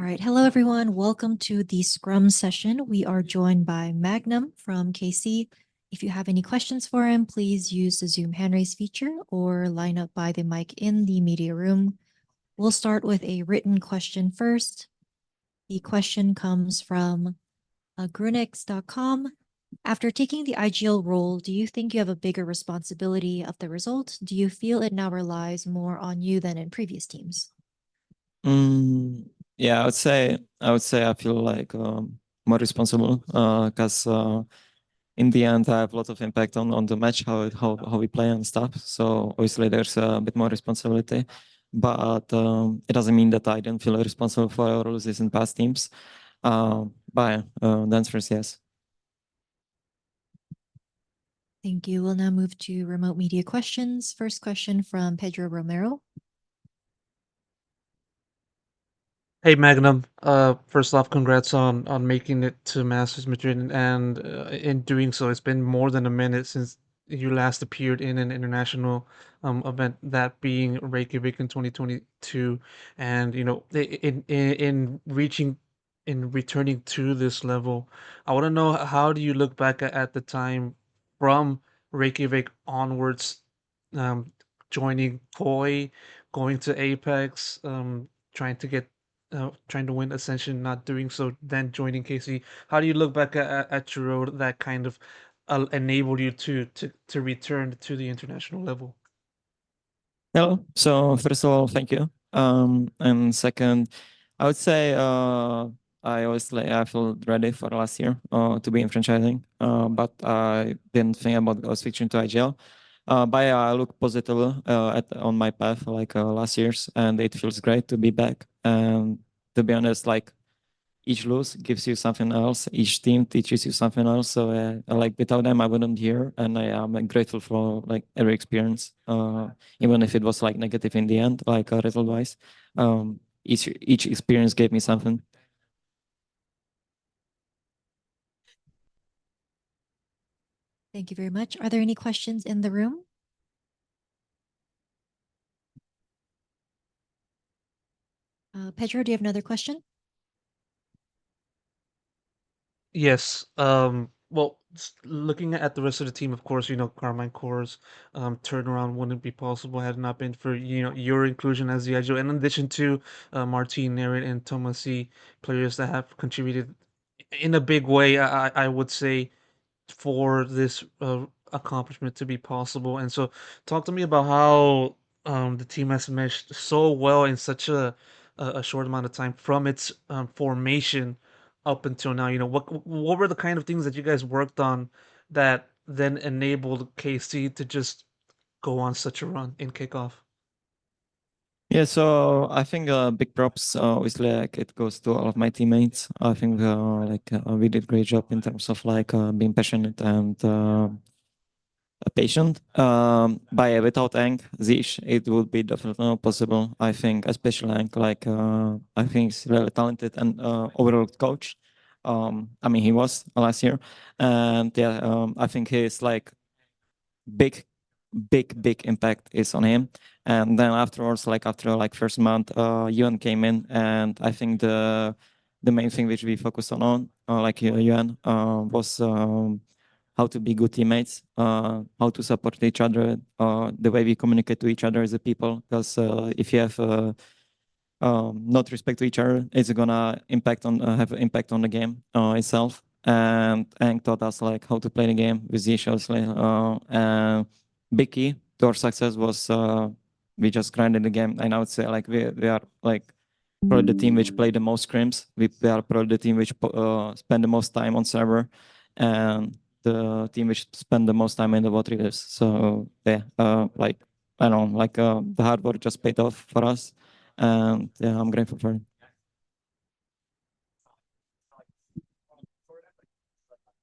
right. Hello, everyone. Welcome to the Scrum session. We are joined by Magnum from KC. If you have any questions for him, please use the Zoom hand raise feature or line up by the mic in the media room. We'll start with a written question first. The question comes from grunix.com. After taking the IGL role, do you think you have a bigger responsibility of the result? Do you feel it now relies more on you than in previous teams? Yeah, I would say I feel like more responsible because in the end I have a lot of impact on the match, how we play and stuff. So obviously there's a bit more responsibility, but it doesn't mean that I didn't feel responsible for our losses in past teams. But the answer is yes. Thank you. We'll now move to remote media questions. First question from Pedro Romero. Hey Magnum, first off, congrats on making it to Masters Madrid, and in doing so, it's been more than a minute since you last appeared in an international event, that being Reykjavik in 2022, and in returning to this level, I want to know, how do you look back at the time from Reykjavik onwards, um, joining Koi, going to Apex, trying to get trying to win Ascension, not doing so, then joining KC. How do you look back at your road that kind of enabled you to return to the international level? Hello. So first of all, thank you. And second, I would say I feel ready for last year to be in franchising, but I didn't think about switching to IGL. But yeah, I look positive at on my path like last year's, and it feels great to be back. And to be honest, like each lose gives you something else. Each team teaches you something else. So like without them, I wouldn't hear, and I am grateful for like every experience, even if it was like negative in the end, like result wise. Each experience gave me something. Thank you very much. Are there any questions in the room? Pedro, do you have another question? Yes. Well, looking at the rest of the team, of course, Carmine Core's turnaround wouldn't be possible had it not been for your inclusion as the agile. In addition to Martin, Nerin, and Tomasi, players that have contributed in a big way, I would say, for this accomplishment to be possible. And so, talk to me about how the team has meshed so well in such a short amount of time from its formation up until now. What were the kind of things that you guys worked on that then enabled KC to just go on such a run in kickoff? Yeah, so I think big props obviously like it goes to all of my teammates. I think we did great job in terms of like being passionate and patient. By without Engh, Zish, it would be definitely not possible. I think, especially Engh, like I think he's really talented and overall coach. I mean, he was last year, and yeah, I think he's like big, big impact is on him. And then afterwards, like after like first month, Yuan came in, and I think the main thing which we focused on, like Yuan, was how to be good teammates, how to support each other, the way we communicate to each other as a people. Because if you have not respect to each other, it's gonna impact on have an impact on the game itself. And Hank taught us like how to play the game with the issues. And big key to our success was we just grinded the game. And I would say like we are like probably the team which play the most scrims. We are probably the team which spend the most time on server, and the team which spend the most time in the water readers. So yeah, like I don't know, like the hard work just paid off for us, and yeah, I'm grateful for it.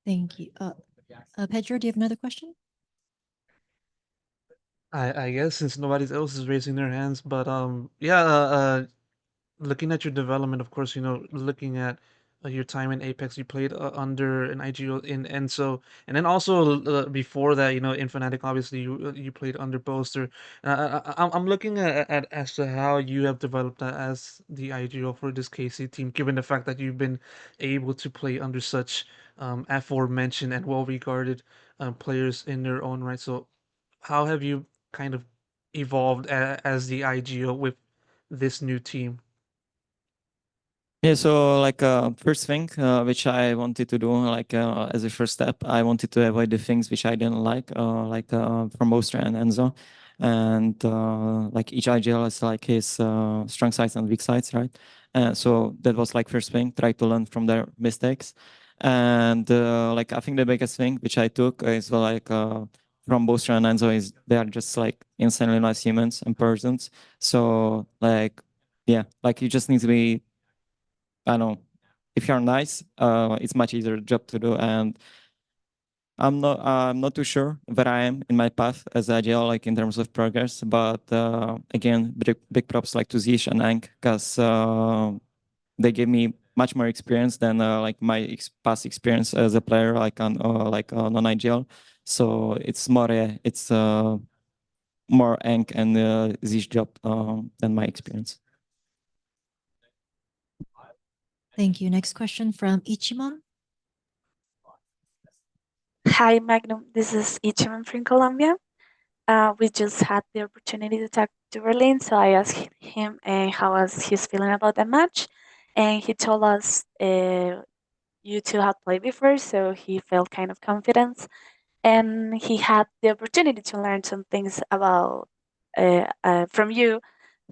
Thank you. Pedro, do you have another question? I guess, since nobody else is raising their hands, but yeah, looking at your development, of course, looking at your time in Apex. You played under an IGO in so, and then also before that, in Fnatic, obviously you played under Boaster. I'm looking at as to how you have developed that as the IGO for this KC team, given the fact that you've been able to play under such aforementioned and well regarded players in their own right. So, how have you kind of evolved as the IGO with this new team? Yeah, so like first thing which I wanted to do, like as a first step, I wanted to avoid the things which I didn't like from Mostra and Enzo, and like each IGL has like his strong sides and weak sides, right? So that was like first thing, try to learn from their mistakes, and like I think the biggest thing which I took is like from Mostra and Enzo is they are just like insanely nice humans and persons. So like yeah, like you just need to be, I don't know, if you're nice, it's much easier job to do. And I'm not too sure where I am in my path as agile, like in terms of progress. But again, big props like to Zish and Engh, because they gave me much more experience than like my past experience as a player, like non-agile. So it's more more Engh and Zish job than my experience. Thank you. Next question from Ichimon. Hi, Magnum. This is Ichiman from Colombia. We just had the opportunity to talk to Berlin, so I asked him how was his feeling about the match, and he told us you two had played before, so he felt kind of confident, and he had the opportunity to learn some things about from you,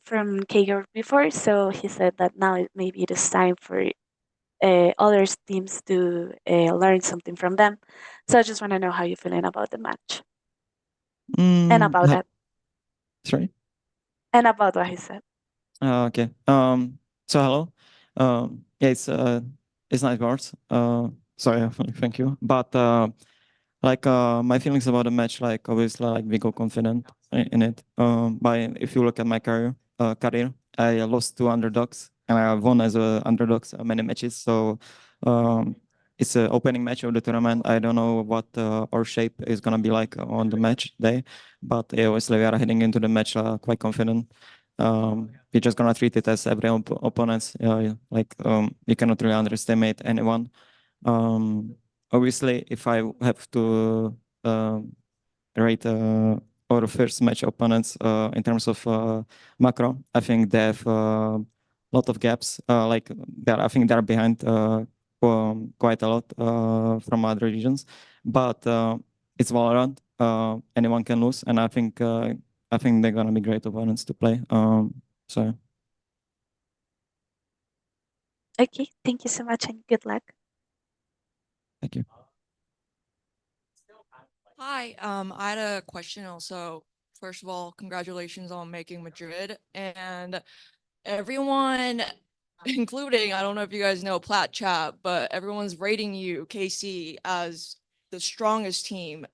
from Kager before. So he said that now maybe it is time for other teams to learn something from them. So I just want to know how you're feeling about the match and about that Sorry. and about what he said. Okay. So hello. Yeah, it's nice words. Sorry, thank you. But like my feelings about the match, like obviously, like we go confident in it. But if you look at my career, I lost to underdogs and I won as a underdogs many matches. So it's an opening match of the tournament. I don't know what our shape is gonna be like on the match day, but obviously we are heading into the match quite confident. We're just gonna treat it as every opponent. Like you cannot really underestimate anyone. Obviously, if I have to rate our first match opponents in terms of macro, I think they have a lot of gaps. Like I think they're behind quite a lot from other regions, but it's Valorant. Anyone can lose, and I think they're gonna be great opponents to play. So Okay, thank you so much and good luck. thank you. Hi, I had a question also. First of all, congratulations on making Madrid and everyone, including, I don't know if you guys know Plat Chat, but everyone's rating you, KC, as the strongest team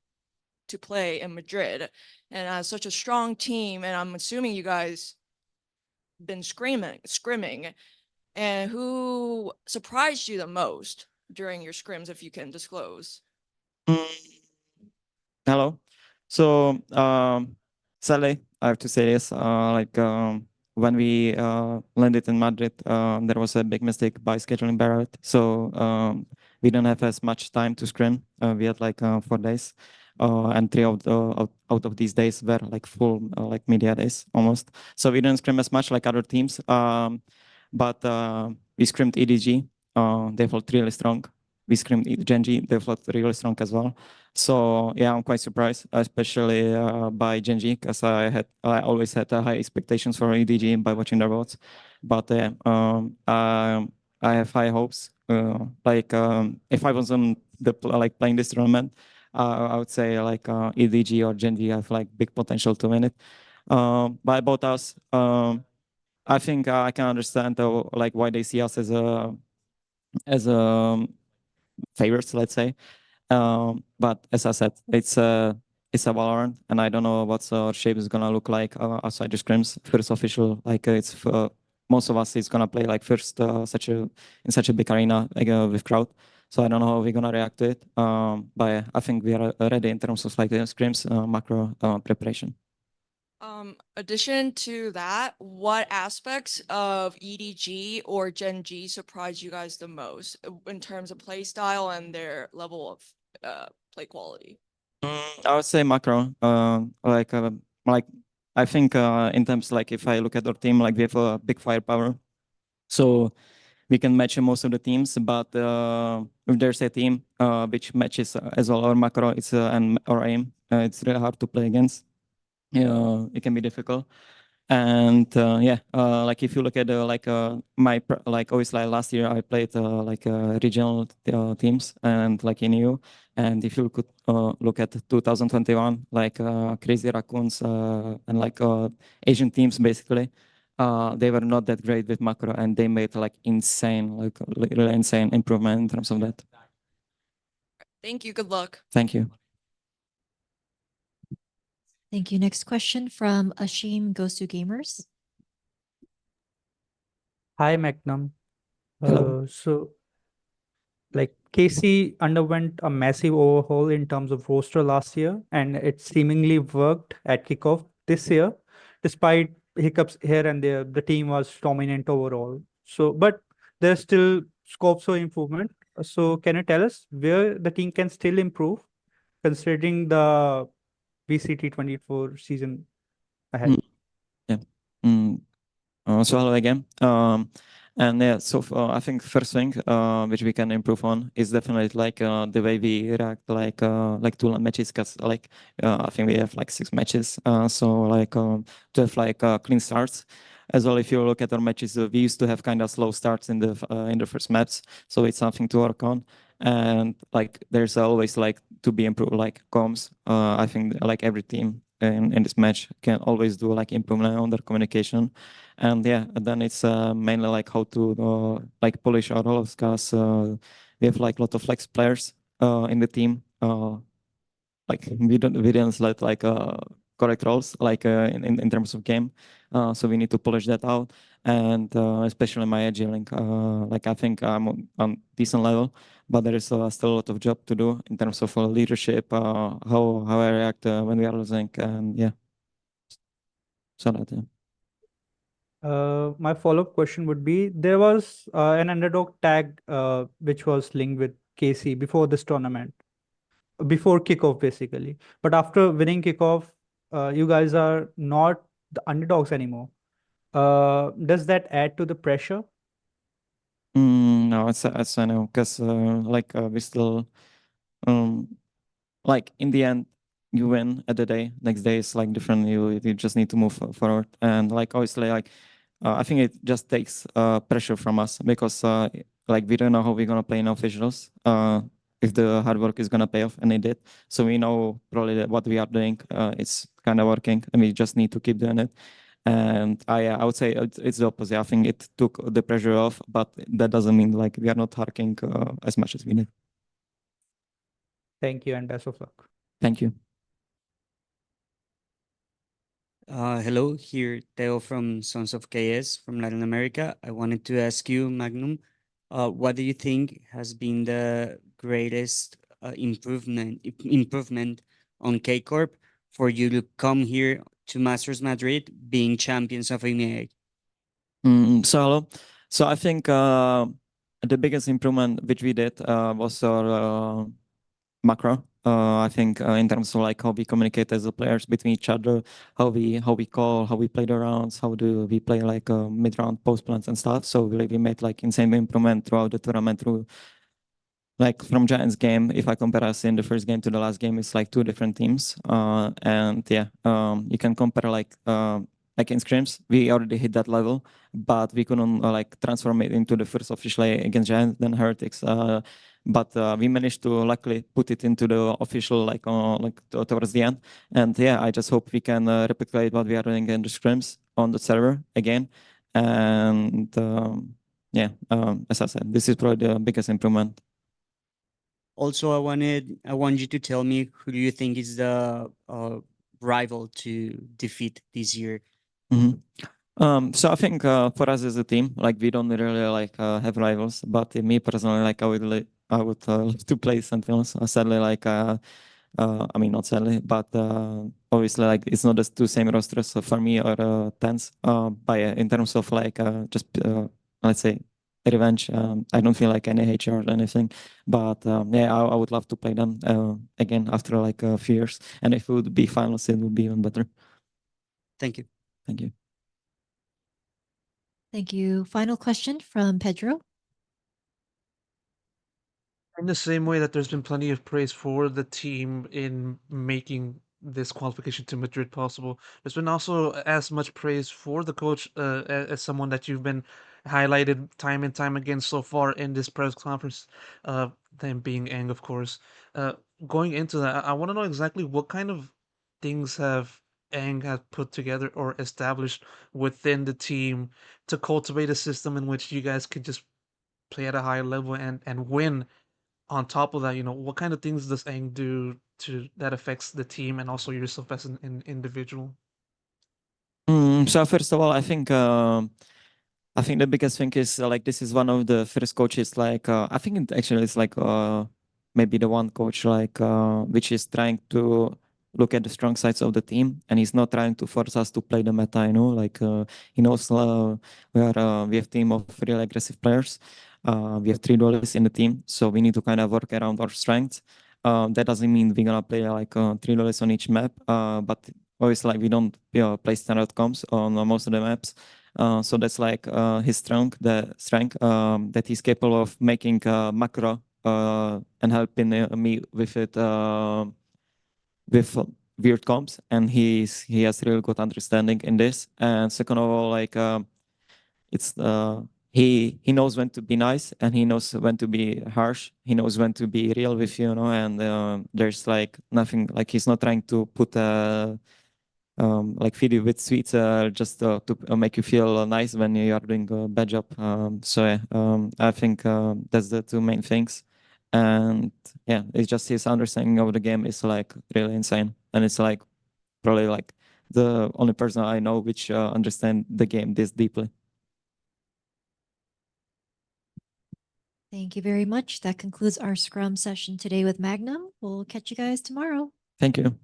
to play in Madrid. And as such a strong team, and I'm assuming you guys been scrimming, and who surprised you the most during your scrims, if you can disclose? Hello. So, sadly, I have to say this. When we landed in Madrid, there was a big mistake by scheduling Barrett. So we don't have as much time to scrim. We had like 4 days, and three out of these days were like full like media days almost. So we didn't scrim as much like other teams. But we scrimmed EDG. They felt really strong. We scrimmed Genji. They felt really strong as well. So yeah, I'm quite surprised, especially by Genji, because I always had high expectations for EDG by watching their votes. But I have high hopes. If I was on like playing this tournament, I would say like EDG or Genji have like big potential to win it. But about us, I think I can understand like why they see us as favorites, let's say. But as I said, it's a Valorant, and I don't know what shape is gonna look like outside the scrims. First official, like it's most of us is gonna play like first in such a big arena like, with crowd. So I don't know how we're gonna react to it. But yeah, I think we are ready in terms of like the scrims macro preparation. Addition to that, what aspects of EDG or Gen G surprised you guys the most in terms of play style and their level of play quality? I would say macro. Like I think in terms like if I look at our team, like we have a big firepower, so we can match most of the teams. But if there's a team which matches as well our macro, it's and our aim, it's really hard to play against. It can be difficult. And yeah, like if you look at like always like last year I played like regional teams and like in EU, and if you could look at 2021 like Crazy Raccoons and like Asian teams basically, they were not that great with macro, and they made like insane, like really insane improvement in terms of that. Thank you. Good luck. Thank you. Thank you. Next question from Ashim Goes to Gamers. Hi, Magnum. Hello. So, like, KC underwent a massive overhaul in terms of roster last year, and it seemingly worked at kickoff this year, despite hiccups here and there. The team was dominant overall. So, but there's still scope for improvement. So, can you tell us where the team can still improve, considering the VCT 24 season ahead? Yeah. So hello again. And yeah, so I think first thing which we can improve on is definitely like the way we react like to matches, because like I think we have like 6 matches. So like to have like clean starts. As well, if you look at our matches, we used to have kind of slow starts in the first maps, so it's something to work on. And like there's always like to be improved, like comms. I think like every team in this match can always do like improvement on their communication. And yeah, then it's mainly like how to like polish our roles, because we have like a lot of flex players in the team. Like we didn't select like correct roles like in terms of game. So we need to polish that out, and especially my edging. Like I think I'm on decent level, but there is still a lot of job to do in terms of leadership, how I react when we are losing, and yeah. So that yeah. My follow-up question would be, there was an underdog tag which was linked with KC before this tournament, before kickoff basically. But after winning kickoff, you guys are not the underdogs anymore. Does that add to the pressure? No, it's I know, because like we still um like in the end you win at the day. Next day is like different. You just need to move forward, and like obviously like I think it just takes pressure from us, because like we don't know how we're gonna play in officials. If the hard work is gonna pay off, and it did. So we know probably that what we are doing it's kind of working, and we just need to keep doing it. And I would say it's the opposite. I think it took the pressure off, but that doesn't mean like we are not working as much as we need. Thank you and best of luck. Thank you. Hello, here Theo from Sons of KS from Latin America. I wanted to ask you, Magnum, what do you think has been the greatest improvement on K Corp for you to come here to Masters Madrid, being champions of EMEA? So I think the biggest improvement which we did was our macro. I think in terms of like how we communicate as the players between each other, how we call, how we play the rounds, how do we play like mid round post plans and stuff. So we made like insane improvement throughout the tournament, through like from Giants game. If I compare us in the first game to the last game, it's like 2 different teams. And yeah, you can compare like in scrims, we already hit that level, but we couldn't like transform it into the first official against Giants, then Heretics. But we managed to luckily put it into the official towards the end. And yeah, I just hope we can replicate what we are doing in the scrims on the server again. And yeah, as I said, this is probably the biggest improvement. Also, I want you to tell me who do you think is the rival to defeat this year? So I think for us as a team, like we don't really like have rivals. But me personally, like I would love to play Sentinels. Sadly, like I mean not sadly, but obviously like it's not the two same rosters for me or Tens. But yeah, in terms of like just let's say revenge, I don't feel like any hate or anything. But yeah, I would love to play them again after like a few years. And if it would be finals, it would be even better. Thank you. Thank you. Thank you. Final question from Pedro. In the same way that there's been plenty of praise for the team in making this qualification to Madrid possible, there's been also as much praise for the coach as someone that you've been highlighted time and time again so far in this press conference, them being Engh, of course. Uh, Going into that, I want to know exactly what kind of things have Engh have put together or established within the team to cultivate a system in which you guys could just play at a high level and win. On top of that, what kind of things does Engh do to that affects the team and also yourself as an individual? So first of all, I think the biggest thing is like this is one of the first coaches like I think it actually is like maybe the one coach like which is trying to look at the strong sides of the team and he's not trying to force us to play the meta. Like he knows we have team of really aggressive players. We have 3 duelists in the team, so we need to kind of work around our strengths. That doesn't mean we're gonna play like 3 duelists on each map, but obviously like we don't play standard comps on most of the maps. So that's like his strength that he's capable of making macro and helping me with it with weird comps, and he has really good understanding in this. And second of all, like it's he knows when to be nice and he knows when to be harsh. He knows when to be real with you, and there's like nothing like he's not trying to put like feed you with sweets just to make you feel nice when you are doing a bad job. So yeah, I think that's the two main things. And yeah, it's just his understanding of the game is like really insane, and it's like probably like the only person I know which understand the game this deeply. Thank you very much. That concludes our Scrum session today with Magnum. We'll catch you guys tomorrow. Thank you.